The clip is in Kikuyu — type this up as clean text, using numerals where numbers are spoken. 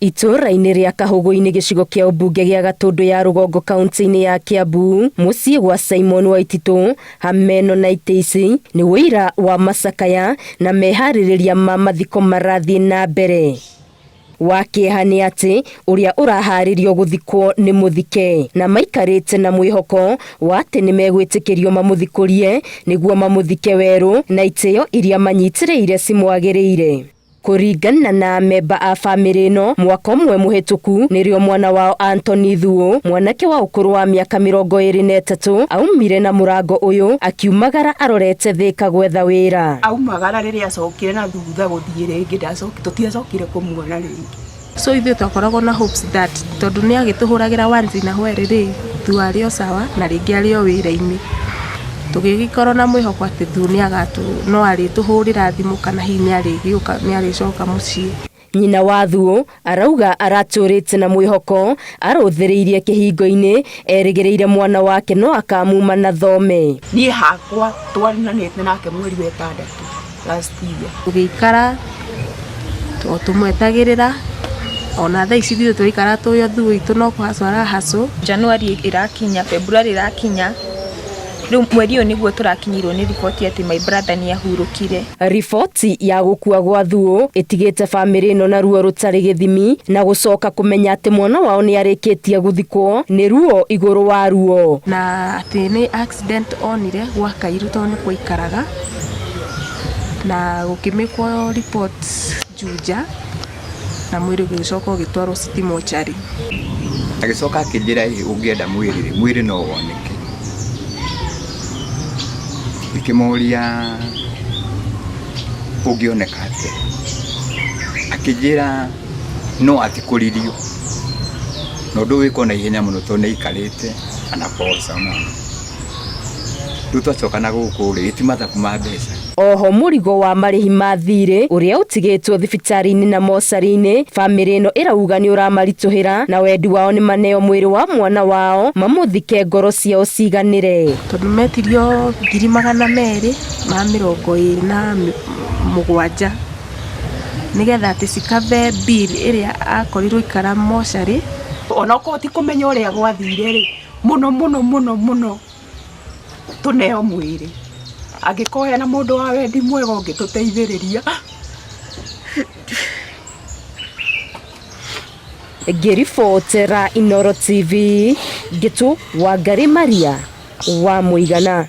Itũra-inĩ rĩa Kahũgũ-inĩ gĩcigo kĩa ũmbunge gĩa Gatũndũ ya Rũgongo kaunti-inĩ ya Kiambu, mũciĩ gwa Simon Waititũ hameno na itĩ ici nĩ wĩira wa macakaya na meharĩrĩria ma mathiko marathiĩ na mbere. Wakĩeha nĩ atĩ ũrĩa ũraharĩrio gũthikwo nĩ mũthike na maikarĩte na mwĩhoko wa atĩ nĩ megwĩtĩkĩrio mamũthikũrie nĩguo mamũthike werũ na itĩo iria manyitĩrĩire cimwagĩrĩire. Kũringana na memba a bamĩrĩ ĩno, mwaka ũmwe mũhetũku nĩrĩo mwana wao Anthony Thuo, mwanake wa ũkũrũ wa mĩaka 23, aumire na mũrango ũyũ akiumagara arorete Thĩka gwetha wĩra. Aumagara rĩrĩa acokire na thutha gũthiĩ rĩngĩ tũtiacokire kũmuona rĩngĩ. So ithuĩ twakoragwo na hopes that tondũ nĩ agĩtũhũragĩra once na hwere rĩ, Thuo arĩ o sawa na rĩngĩ arĩ o wĩra-inĩ. Tũgĩgĩkorwo na mwĩhoko atĩ Thuo no arĩtũhũrĩra thimũ kana hihi nĩ arĩcoka mũciĩ. Nyina wa Thuo arauga aratũrĩte na mwĩhoko, arũthĩrĩirie kĩhingo-inĩ erĩgĩrĩire mwana wake no akamuma na thome. Niĩ hakwa twarinanĩte nake mweri wa 6 last year. Tũgĩikara tũmwetagĩrĩra ona thaa ici ithuĩ tũikara tũĩ Thuo itũ no kũhacwo arahacwo. Januari ĩrakinya, February ĩrakinya, rĩu mweri ũyũ nĩguo tũrakinyirwo nĩ riboti atĩ my brother nĩ ahurũkire. Riboti ya gũkua gwa Thuo ĩtigĩte bamĩrĩ ĩno na ruo rũtarĩ gĩthimi na gũcoka kũmenya atĩ mwana wao nĩ arĩkĩtie gũthikwo nĩ ruo igũrũ wa ruo. Na atĩ nĩ accident onire gwa Kairu tondũ nĩ gwaikaraga na gũkĩmĩkwo report Juja na mwĩrĩ ũgĩcoka ũgĩtwarwo City Mortuary. Agĩcoka akĩnjĩra ũngĩenda mwĩrĩ no woneke. Ikĩmũria ũngĩoneka atĩ, akĩnjĩra no atikũririo na ũndũ wĩkwo na ihenya mũno tondũ nĩ aikarĩte anaposa na rĩu twacoka na gũkũ rĩ ti mathabu ma mbeca. Oho mũrigo wa marĩhi ma thirĩ ũrĩa ũtigĩtwo thibitarĩ-inĩ na mocarĩ-inĩ, bamĩrĩ ĩno ĩrauga nĩ ũramaritũhĩra na wendi wao nĩ maneo mwĩrĩ wa mwana wao mamũthike ngoro ciao ciganĩre. Tondũ metirio 227 nĩgetha atĩ cikave bill ĩrĩa akorirwo ikara mocarĩ. Ona okorwo ti kũmenya ũrĩa gwathire rĩ, mũno tũneo mwĩrĩ. Angĩkorwo hena mũndũ wa wendi mwega ũngĩtũteithĩrĩria. Ngĩribotera Inooro TV, Ngĩtũ Wangari Maria wa Mũigana.